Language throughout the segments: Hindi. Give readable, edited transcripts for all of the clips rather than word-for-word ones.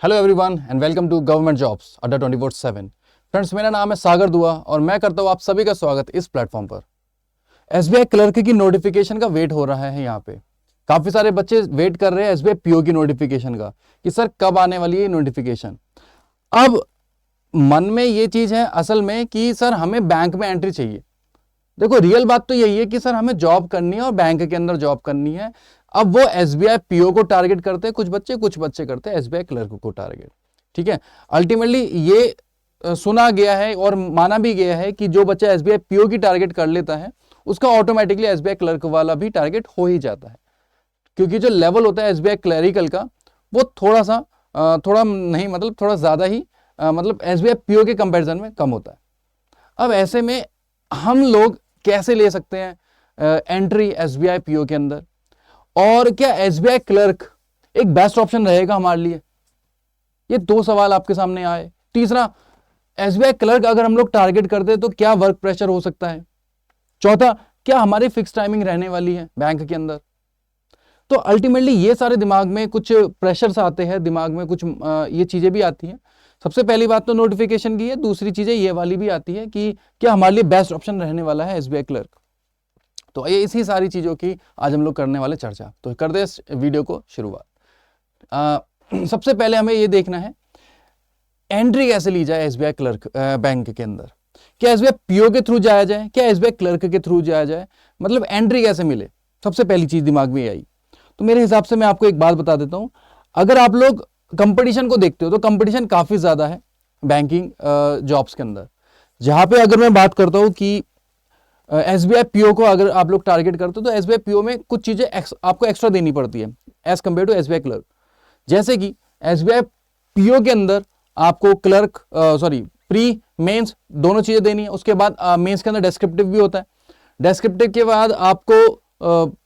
Hello everyone and welcome to government jobs अड्डा 24/7। फ्रेंड्स, मेरा नाम है सागर दुआ और मैं करता हूँ आप सभी का स्वागत इस प्लेटफॉर्म पर। एसबीआई क्लर्क की नोटिफिकेशन का वेट हो रहा है। यहाँ पे काफी सारे बच्चे वेट कर रहे हैं एसबीआई पीओ की नोटिफिकेशन का कि सर कब आने वाली है नोटिफिकेशन। अब मन में ये चीज है असल में कि सर हमें बैंक में एंट्री चाहिए। देखो, रियल बात तो यही है कि सर हमें जॉब करनी है और बैंक के अंदर जॉब करनी है। अब वो एसबीआई पीओ को टारगेट करते हैं कुछ बच्चे करते हैं एसबीआई क्लर्क को टारगेट। ठीक है, अल्टीमेटली ये सुना गया है और माना भी गया है कि जो बच्चा एसबीआई पीओ की टारगेट कर लेता है उसका ऑटोमेटिकली एसबीआई क्लर्क वाला भी टारगेट हो ही जाता है, क्योंकि जो लेवल होता है एसबीआई क्लरिकल का वो थोड़ा नहीं मतलब थोड़ा ज्यादा ही मतलब एसबीआई पीओ के कंपैरिजन में कम होता है। अब ऐसे में हम लोग कैसे ले सकते हैं एंट्री एसबीआई पीओ के अंदर, और क्या एसबीआई क्लर्क एक बेस्ट ऑप्शन रहेगा हमारे लिए? ये दो सवाल आपके सामने आए। तीसरा, एसबीआई क्लर्क अगर हम लोग टारगेट करते तो क्या वर्क प्रेशर हो सकता है? चौथा, क्या हमारी फिक्स टाइमिंग रहने वाली है बैंक के अंदर? तो अल्टीमेटली ये सारे दिमाग में कुछ प्रेशर्स आते हैं, दिमाग में कुछ ये चीजें भी आती हैं। सबसे पहली बात तो नोटिफिकेशन की है, दूसरी चीजें ये वाली भी आती है कि क्या हमारे लिए बेस्ट ऑप्शन रहने वाला है एसबीआई क्लर्क। तो ये इसी सारी चीजों की आज हम लोग करने वाले चर्चा। तो कर दे इस वीडियो को शुरुआत। सबसे पहले हमें ये देखना है एंट्री कैसे ली जाए एसबीआई क्लर्क बैंक के अंदर। क्या एसबीआई पीओ के थ्रू जाया जाए, क्या एसबीआई क्लर्क के थ्रू जाया जाए, मतलब एंट्री कैसे मिले? सबसे पहली चीज दिमाग में आई। तो मेरे हिसाब से मैं आपको एक बात बता देता हूं, अगर आप लोग कंपटीशन को देखते हो तो कंपटीशन काफी ज्यादा है बैंकिंग जॉब्स के अंदर। जहां पे अगर मैं बात करता हूं कि एसबीआई पीओ को अगर आप लोग टारगेट करते हो तो एसबीआई पीओ में कुछ चीजें आपको एक्स्ट्रा देनी पड़ती है as compare to SBI clerk. जैसे कि एसबीआई पीओ के अंदर आपको क्लर्क प्री मेंस दोनों चीजें देनी है। उसके बाद मेंस के अंदर डेस्क्रिप्टिव भी होता है। डेस्क्रिप्टिव के बाद आपको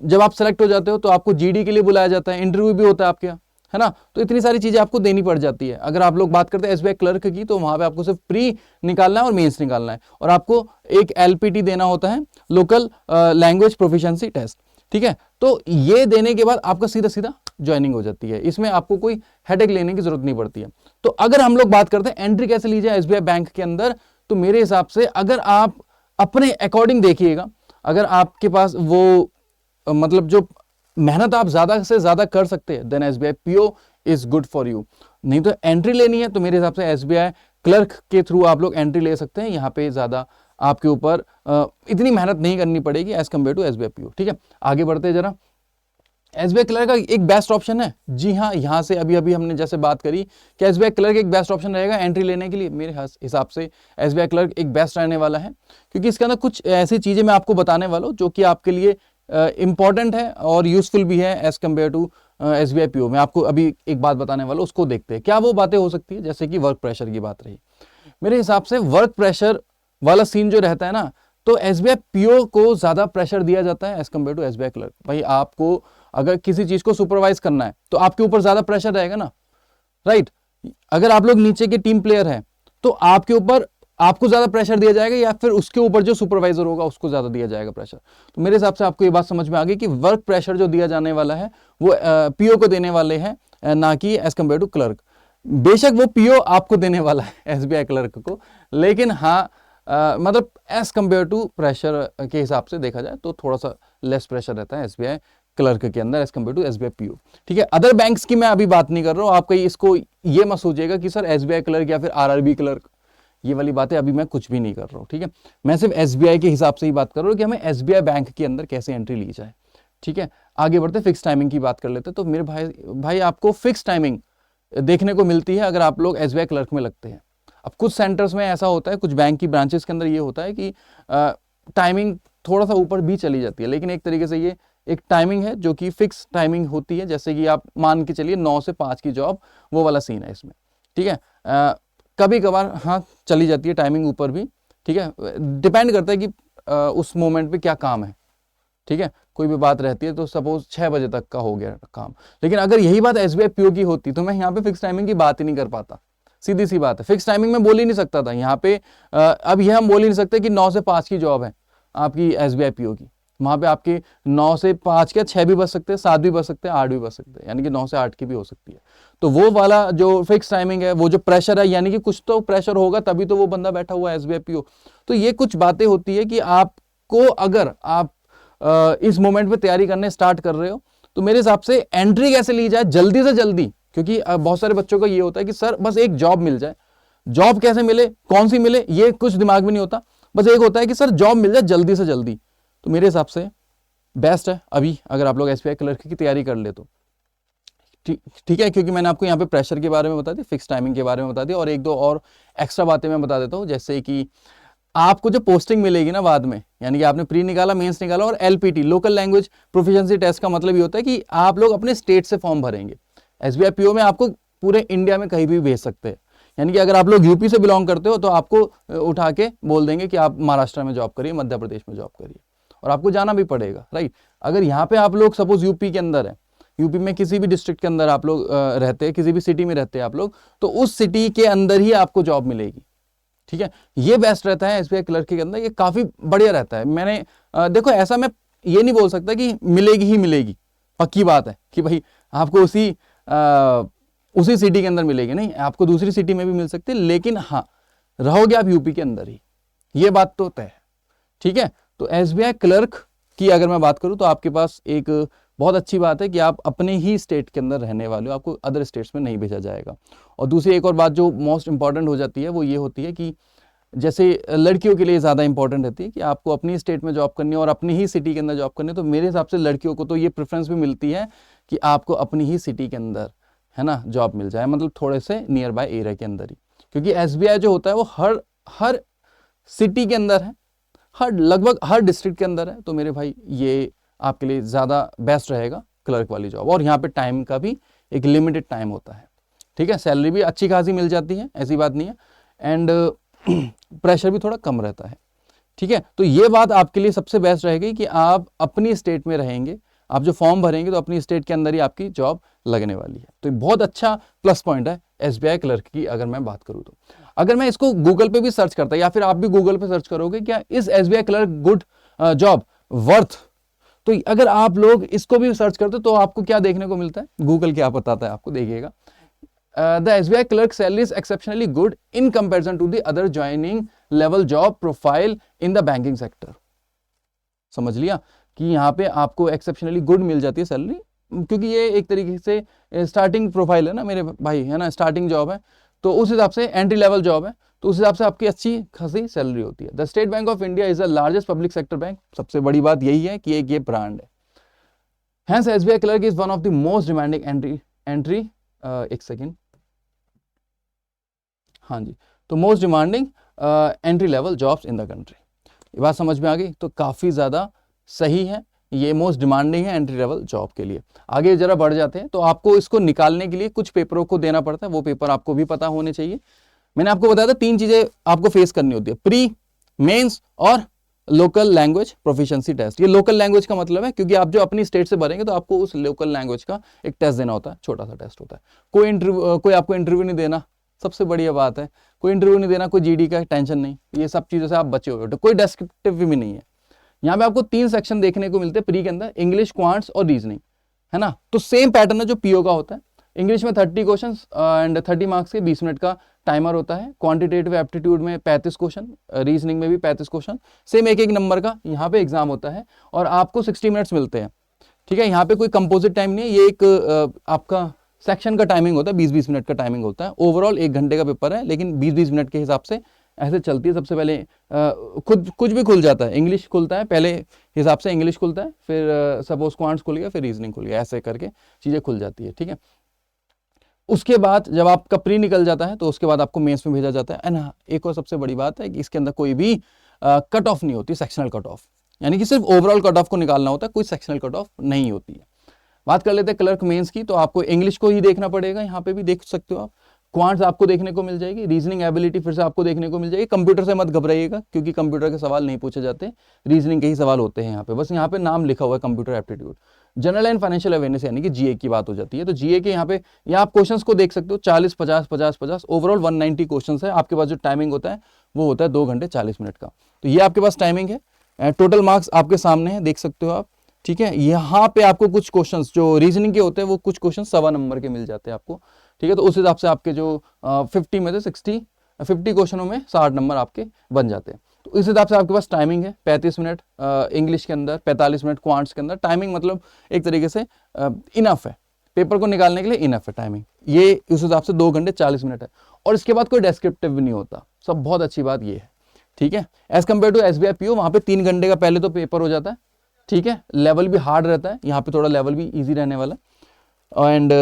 जब आप सेलेक्ट हो जाते हो तो आपको जीडी के लिए बुलाया जाता है, इंटरव्यू भी होता है आपके यहाँ, है ना। तो इतनी सारी चीजें आपको देनी पड़ जाती है। अगर आप लोग बात करते हैं एसबीआई क्लर्क की तो वहां पे आपको सिर्फ प्री निकालना है और मेंस निकालना है, और आपको एक एलपीटी देना होता है, लोकल लैंग्वेज प्रोफिशिएंसी टेस्ट। ठीक है, तो ये देने के बाद आपका सीधा सीधा ज्वाइनिंग हो जाती है। इसमें आपको कोई हेडेक लेने की जरूरत नहीं पड़ती है। तो अगर हम लोग बात करते हैं एंट्री कैसे ली जाए एसबीआई बैंक के अंदर, तो मेरे हिसाब से अगर आप अपने अकॉर्डिंग देखिएगा, अगर आपके पास वो मतलब जो मेहनत आप ज्यादा से ज्यादा कर सकते हैं, then SBI PO is good for you. नहीं तो एंट्री लेनी है तो मेरे हिसाब से एसबीआई क्लर्क के थ्रू आप लोग एंट्री ले सकते हैं। यहाँ पे ज्यादा आपके ऊपर इतनी मेहनत नहीं करनी पड़ेगी as compare to SBI PO. ठीक है, आगे बढ़ते हैं जरा। एसबीआई क्लर्क का एक बेस्ट ऑप्शन है, जी हाँ, यहां से अभी अभी हमने जैसे बात करी कि एसबीआई क्लर्क एक बेस्ट ऑप्शन रहेगा एंट्री लेने के लिए। मेरे हिसाब से एसबीआई क्लर्क एक बेस्ट रहने वाला है, क्योंकि इसके अंदर कुछ ऐसी चीजें मैं आपको बताने वाला हूं जो कि आपके लिए इंपॉर्टेंट है और यूजफुल भी है as compare to SBI PO. मैं आपको अभी एक बात बताने वाला हूं, उसको देखते हैं क्या वो बातें हो सकती है। जैसे कि वर्क प्रेशर की बात रही, मेरे हिसाब से वर्क प्रेशर वाला सीन जो रहता है ना, तो एसबीआई पीओ को ज्यादा प्रेशर दिया जाता है as compare to SBI clerk. भाई आपको अगर किसी चीज को सुपरवाइज करना है तो आपके ऊपर ज्यादा प्रेशर रहेगा ना, राइट। अगर आप लोग नीचे के टीम प्लेयर हैं तो आपके ऊपर आपको ज्यादा प्रेशर दिया जाएगा, या फिर उसके ऊपर जो सुपरवाइजर होगा उसको ज्यादा दिया जाएगा प्रेशर। तो मेरे हिसाब से आपको ये बात समझ में आ गई कि वर्क प्रेशर जो दिया जाने वाला है वो पीओ को देने वाले हैं, ना कि एज कम्पेयर टू क्लर्क। बेशक वो पीओ आपको देने वाला है एसबीआई क्लर्क को, लेकिन हाँ मतलब एज कम्पेयर टू प्रेशर के हिसाब से देखा जाए तो थोड़ा सा लेस प्रेशर रहता है एसबीआई क्लर्क के अंदर as compare to SBI PO. ठीक है, अदर बैंक्स की मैं अभी बात नहीं कर रहा हूं। आप कहीं इसको ये मत सोचिएगा कि सर एसबीआई क्लर्क या फिर आरआरबी क्लर्क, ये वाली बातें अभी मैं कुछ भी नहीं कर रहा हूं। ठीक है, मैं सिर्फ एसबीआई के हिसाब से ही बात कर रहा हूं कि हमें एसबीआई बैंक के अंदर कैसे एंट्री ली जाए। ठीक है, आगे बढ़ते फिक्स टाइमिंग की बात कर लेते। तो मेरे भाई आपको फिक्स टाइमिंग देखने को मिलती है अगर आप लोग एसबीआई क्लर्क में लगते हैं। अब कुछ सेंटर्स में ऐसा होता है, कुछ बैंक की ब्रांचेस के अंदर ये होता है कि टाइमिंग थोड़ा सा ऊपर भी चली जाती है, लेकिन एक तरीके से ये एक टाइमिंग है जो कि फिक्स टाइमिंग होती है। जैसे कि आप मान के चलिए 9 से 5 की जॉब, वो वाला सीन है इसमें। ठीक है, कभी कभार हाँ चली जाती है टाइमिंग ऊपर भी। ठीक है, डिपेंड करता है कि उस मोमेंट पे क्या काम है। ठीक है, कोई भी बात रहती है तो सपोज 6 बजे तक का हो गया काम, लेकिन अगर यही बात एसबीआई पीओ की होती तो मैं यहाँ पे फिक्स टाइमिंग की बात ही नहीं कर पाता। सीधी सी बात है, फिक्स टाइमिंग में बोल ही नहीं सकता था यहाँ पे। अब यह हम बोल ही नहीं सकते कि 9 से 5 की जॉब है आपकी एसबीआई पीओ की। वहाँ पे आपके 9 से 5 क्या 6 भी बच सकते हैं, 7 भी बच सकते हैं, 8 भी बच सकते हैं, यानी कि 9 से 8 की भी हो सकती है। तो वो वाला जो फिक्स टाइमिंग है, वो जो प्रेशर है, यानी कि कुछ तो प्रेशर होगा तभी तो वो बंदा बैठा हुआ है एसबीआई पीओ। तो ये कुछ बातें होती है कि आपको अगर आप इस मोमेंट पे तैयारी करने स्टार्ट कर रहे हो तो मेरे हिसाब से एंट्री कैसे ली जाए जल्दी से जल्दी, क्योंकि बहुत सारे बच्चों का ये होता है कि सर बस एक जॉब मिल जाए। जॉब कैसे मिले, कौन सी मिले, ये कुछ दिमाग में नहीं होता, बस एक होता है कि सर जॉब मिल जाए जल्दी से जल्दी। तो मेरे हिसाब से बेस्ट है अभी अगर आप लोग एसबीआई क्लर्क की तैयारी कर ले तो ठीक है, क्योंकि मैंने आपको यहाँ पे प्रेशर के बारे में बता दिया, फिक्स टाइमिंग के बारे में बता दिया, और एक दो और एक्स्ट्रा बातें मैं बता देता हूँ, जैसे कि आपको जो पोस्टिंग मिलेगी ना बाद में, यानी कि आपने प्री निकाला, मेंस निकाला और LPT local language proficiency test का मतलब ये होता है कि आप लोग अपने स्टेट से फॉर्म भरेंगे। एसबीआई पीओ में आपको पूरे इंडिया में कहीं भी भेज सकते हैं, यानी कि अगर आप लोग यूपी से बिलोंग करते हो तो आपको उठा के बोल देंगे कि आप महाराष्ट्र में जॉब करिए, मध्य प्रदेश में जॉब करिए, और आपको जाना भी पड़ेगा, राइट। अगर यहाँ पे आप लोग सपोज यूपी के अंदर है, यूपी में किसी भी डिस्ट्रिक्ट के अंदर आप लोग रहते हैं, किसी भी सिटी में रहते हैं आप लोग, तो उस सिटी के अंदर ही आपको जॉब मिलेगी, ठीक है। ये बेस्ट रहता है एसबीआई क्लर्क के अंदर, ये काफी बढ़िया रहता है। मैंने देखो ऐसा मैं ये नहीं बोल सकता कि मिलेगी ही मिलेगी, पक्की बात है कि भाई आपको उसी सिटी के अंदर मिलेगी, नहीं, आपको दूसरी सिटी में भी मिल सकती है, लेकिन हाँ रहोगे आप यूपी के अंदर ही, ये बात तो तय है, ठीक है। तो एसबीआई क्लर्क की अगर मैं बात करूं तो आपके पास एक बहुत अच्छी बात है कि आप अपने ही स्टेट के अंदर रहने वाले हो, आपको अदर स्टेट्स में नहीं भेजा जाएगा। और दूसरी एक और बात जो मोस्ट इंपॉर्टेंट हो जाती है वो ये होती है कि जैसे लड़कियों के लिए ज़्यादा इंपॉर्टेंट रहती है कि आपको अपनी स्टेट में जॉब करनी है और अपनी ही सिटी के अंदर जॉब करनी है, तो मेरे हिसाब से लड़कियों को तो ये प्रेफरेंस भी मिलती है कि आपको अपनी ही सिटी के अंदर, है ना, जॉब मिल जाए, मतलब थोड़े से नियर बाय एरिया के अंदर ही, क्योंकि एसबीआई जो होता है वो हर सिटी के अंदर है, लगभग हर डिस्ट्रिक्ट के अंदर है। तो मेरे भाई ये आपके लिए ज़्यादा बेस्ट रहेगा क्लर्क वाली जॉब, और यहाँ पे टाइम का भी एक लिमिटेड टाइम होता है, ठीक है। सैलरी भी अच्छी खासी मिल जाती है, ऐसी बात नहीं है, एंड प्रेशर भी थोड़ा कम रहता है, ठीक है। तो ये बात आपके लिए सबसे बेस्ट रहेगी कि आप अपनी स्टेट में रहेंगे, आप जो फॉर्म भरेंगे तो अपनी स्टेट के अंदर ही आपकी जॉब लगने वाली है। तो बहुत अच्छा प्लस पॉइंट है एसबीआई क्लर्क की अगर मैं बात करूँ तो। अगर मैं इसको गूगल पे भी सर्च करता, या फिर आप भी गूगल पे सर्च करोगे क्या इस SBI clerk good job worth, तो अगर आप लोग इसको भी सर्च करते तो आपको क्या देखने को मिलता है, गूगल क्या बताता है आपको, देखिएगा, the SBI clerk salary is exceptionally good in comparison to the other joining level job profile in the banking sector. समझ लिया कि यहाँ पे आपको एक्सेप्शनली गुड मिल जाती है सैलरी, क्योंकि ये एक तरीके से स्टार्टिंग प्रोफाइल है ना मेरे भाई, है ना, स्टार्टिंग जॉब है, तो उस हिसाब से एंट्री लेवल जॉब है, तो उस हिसाब से आपकी अच्छी खासी सैलरी होती है। The state bank of India is the largest public sector bank, सबसे बड़ी बात यही है कि एक ये ब्रांड है। Hence SBI clerk is one of the most demanding entry एक सेकेंड, हाँ जी, तो most demanding entry level jobs in the country. ये बात समझ में आ गई, तो काफ़ी ज़्यादा सही है, ये मोस्ट डिमांडिंग है एंट्री लेवल जॉब के लिए। आगे जरा बढ़ जाते हैं, तो आपको इसको निकालने के लिए कुछ पेपरों को देना पड़ता है, वो पेपर आपको भी पता होने चाहिए। मैंने आपको बताया था 3 चीज़ें आपको फेस करनी होती है, प्री, मेंस और लोकल लैंग्वेज प्रोफिशिएंसी टेस्ट। ये लोकल लैंग्वेज का मतलब है क्योंकि आप जो अपनी स्टेट से भरेंगे तो आपको उस लोकल लैंग्वेज का एक टेस्ट देना होता है, छोटा सा टेस्ट होता है। कोई आपको इंटरव्यू नहीं देना, सबसे बढ़िया बात है, कोई इंटरव्यू नहीं देना, कोई जीडी का टेंशन नहीं, ये सब चीज़ों से आप बचे हुए हो, तो कोई डेस्क्रिप्टिव भी नहीं है। यहाँ पे आपको 3 सेक्शन देखने को मिलते हैं प्री के अंदर, इंग्लिश, क्वांट्स और रीजनिंग, है ना। तो सेम पैटर्न है जो पीओ का होता है। इंग्लिश में 30 क्वेश्चन एंड 30 मार्क्स के 20 मिनट का टाइमर होता है। क्वांटिटेटिव एप्टीट्यूड में 35 क्वेश्चन, रीजनिंग में भी 35 क्वेश्चन, सेम एक नंबर का यहाँ पे एग्जाम होता है, और आपको 60 मिनट्स मिलते हैं, ठीक है। यहाँ पे कोई कंपोजिट टाइम नहीं है, ये एक आपका सेक्शन का टाइमिंग होता है, 20-20 मिनट का टाइमिंग होता है। ओवरऑल 1 घंटे का पेपर है, लेकिन 20-20 मिनट के हिसाब से ऐसे चलती है। सबसे पहले कुछ भी खुल जाता है, इंग्लिश खुलता है पहले हिसाब से, इंग्लिश खुलता है, फिर सपोज क्वांट्स खुल गया, फिर रीजनिंग खुल गया, ऐसे करके चीज़ें खुल जाती है, ठीक है। उसके बाद जब आपका प्री निकल जाता है तो उसके बाद आपको मेंस में भेजा जाता है। एंड एक और सबसे बड़ी बात है कि इसके अंदर कोई भी कट ऑफ नहीं होती, सेक्शनल कट ऑफ, यानी कि सिर्फ ओवरऑल कट ऑफ को निकालना होता है, कोई सेक्शनल कट ऑफ नहीं होती है। बात कर लेते हैं क्लर्क मेंस की, तो आपको इंग्लिश को ही देखना पड़ेगा, यहाँ पे भी देख सकते हो आप। क्वांट्स आपको देखने को मिल जाएगी, रीजनिंग एबिलिटी फिर से आपको देखने को मिल जाएगी। कंप्यूटर से मत घबराइएगा क्योंकि कंप्यूटर के सवाल नहीं पूछे जाते, रीजनिंग के ही सवाल होते हैं यहाँ पे, बस यहाँ पे नाम लिखा हुआ है computer aptitude. General and financial awareness यानी कि जीए की बात हो जाती है, तो जीए के यहाँ पे आप क्वेश्चंस को देख सकते हो, 40, 50, 50, 50, ओवरऑल 190 क्वेश्चंस है। आपके पास जो टाइमिंग होता है वो होता है 2 घंटे 40 मिनट का। तो ये आपके पास टाइमिंग है, टोटल मार्क्स आपके सामने है, देख सकते हो आप। ठीक है, यहाँ पे आपको कुछ क्वेश्चंस जो रीजनिंग के होते हैं वो कुछ क्वेश्चन 1.25 नंबर के मिल जाते हैं आपको। ठीक है, तो उस हिसाब से आपके जो 50 में से 50 क्वेश्चनों में 60 नंबर आपके बन जाते हैं। तो इस हिसाब से आपके पास टाइमिंग है 35 मिनट इंग्लिश के अंदर, 45 मिनट क्वांट्स के अंदर। टाइमिंग मतलब एक तरीके से इनफ है, पेपर को निकालने के लिए इनफ है टाइमिंग। ये उस हिसाब से 2 घंटे 40 मिनट है, और इसके बाद कोई डेस्क्रिप्टिव भी नहीं होता। सब बहुत अच्छी बात ये है। ठीक है, as compare to SBI PO, वहां पे 3 घंटे का पहले तो पेपर हो जाता है। ठीक है, लेवल भी हार्ड रहता है, यहाँ पे थोड़ा लेवल भी इजी रहने वाला है। एंड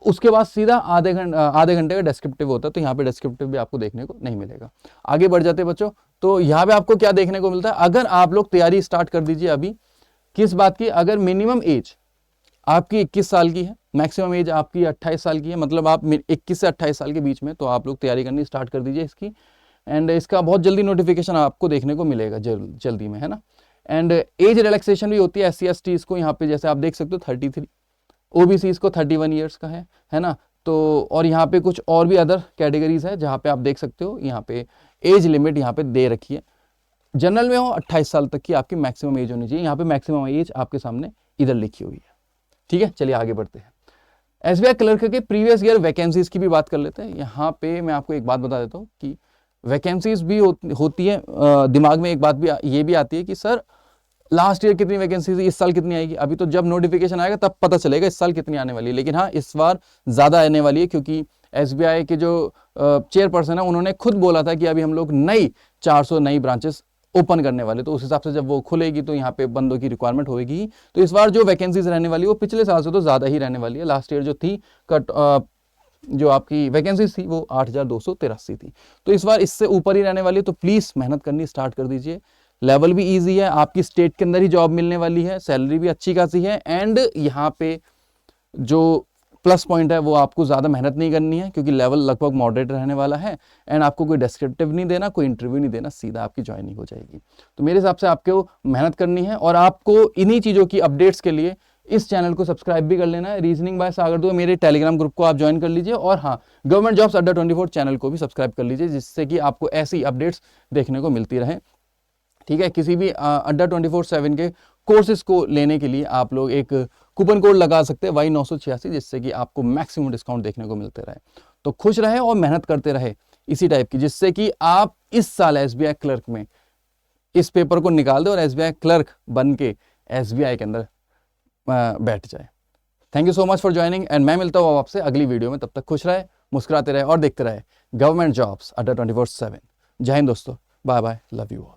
उसके बाद सीधा आधे घंटे का डेस्क्रिप्टिव होता है, तो यहाँ पे डेस्क्रिप्टिव भी आपको देखने को नहीं मिलेगा। आगे बढ़ जाते हैं बच्चों, तो यहाँ पे आपको क्या देखने को मिलता है। अगर आप लोग तैयारी स्टार्ट कर दीजिए अभी, किस बात की, अगर मिनिमम एज आपकी 21 साल की है, मैक्सिमम एज आपकी 28 साल की है, मतलब आप 21 से 28 साल के बीच में, तो आप लोग तैयारी करनी स्टार्ट कर दीजिए इसकी। एंड इसका बहुत जल्दी नोटिफिकेशन आपको देखने को मिलेगा जल्दी में, है ना। एंड एज रिलैक्सेशन भी होती है SC/STs को, यहाँ पे जैसे आप देख सकते हो 33, OBCs को 31 ईयर्स का है ना। तो और यहाँ पे कुछ और भी अदर कैटेगरीज है जहाँ पे आप देख सकते हो, यहाँ पे एज लिमिट यहाँ पे दे रखी है। जनरल में हो 28 साल तक की आपकी मैक्सिमम एज होनी चाहिए, यहाँ पे मैक्सिमम एज आपके सामने इधर लिखी हुई है। ठीक है, चलिए आगे बढ़ते हैं। SBI क्लर्क के प्रीवियस ईयर वैकेंसीज की भी बात कर लेते हैं। यहाँ पे मैं आपको एक बात बता देता हूँ कि वैकेंसीज भी होती है, दिमाग में एक बात भी ये भी आती है कि सर लास्ट ईयर कितनी वैकेंसी थी, इस साल कितनी आएगी। अभी तो जब नोटिफिकेशन आएगा तब पता चलेगा इस साल कितनी आने वाली है। लेकिन हाँ, इस बार ज़्यादा आने वाली है, क्योंकि SBI के जो चेयरपर्सन है उन्होंने खुद बोला था कि अभी हम लोग 400 नई ब्रांचेस ओपन करने वाले, तो उस हिसाब से जब वो खुलेगी तो यहाँ पे बंदों की रिक्वायरमेंट होगी। तो इस बार जो वैकेंसीज रहने वाली है वो पिछले साल से तो ज़्यादा ही रहने वाली है। लास्ट ईयर जो थी जो आपकी वैकेंसीज थी वो 8,283 थी, तो इस बार इससे ऊपर ही रहने वाली है। तो प्लीज़ मेहनत करनी स्टार्ट कर दीजिए। लेवल भी इजी है, आपकी स्टेट के अंदर ही जॉब मिलने वाली है, सैलरी भी अच्छी खासी है। एंड यहाँ पे जो प्लस पॉइंट है वो आपको ज़्यादा मेहनत नहीं करनी है, क्योंकि लेवल लगभग मॉडरेट रहने वाला है। एंड आपको कोई डिस्क्रिप्टिव नहीं देना, कोई इंटरव्यू नहीं देना, सीधा आपकी ज्वाइनिंग हो जाएगी। तो मेरे हिसाब से आपको मेहनत करनी है, और आपको इन्हीं चीज़ों की अपडेट्स के लिए इस चैनल को सब्सक्राइब भी कर लेना है। रीजनिंग बाय सागर दुआ मेरे टेलीग्राम ग्रुप को आप ज्वाइन कर लीजिए, और हाँ, गवर्नमेंट जॉब्स अड्डा 24 चैनल को भी सब्सक्राइब कर लीजिए, जिससे कि आपको ऐसी अपडेट्स देखने को मिलती रहे। ठीक है, किसी भी अड्डा 24/7 के कोर्सेज को लेने के लिए आप लोग एक कूपन कोड लगा सकते हैं Y986, जिससे कि आपको मैक्सिमम डिस्काउंट देखने को मिलते रहे। तो खुश रहे और मेहनत करते रहे इसी टाइप की, जिससे कि आप इस साल SBI क्लर्क में इस पेपर को निकाल दे और SBI क्लर्क बन के SBI के अंदर बैठ जाए। Thank you so much for joining, and मैं मिलता हूँ आपसे अगली वीडियो में। तब तक खुश रहे, मुस्कुराते रहे और देखते रहे गवर्नमेंट जॉब्स अड्डा 24/7। जय हिंद दोस्तों, bye bye, love you all.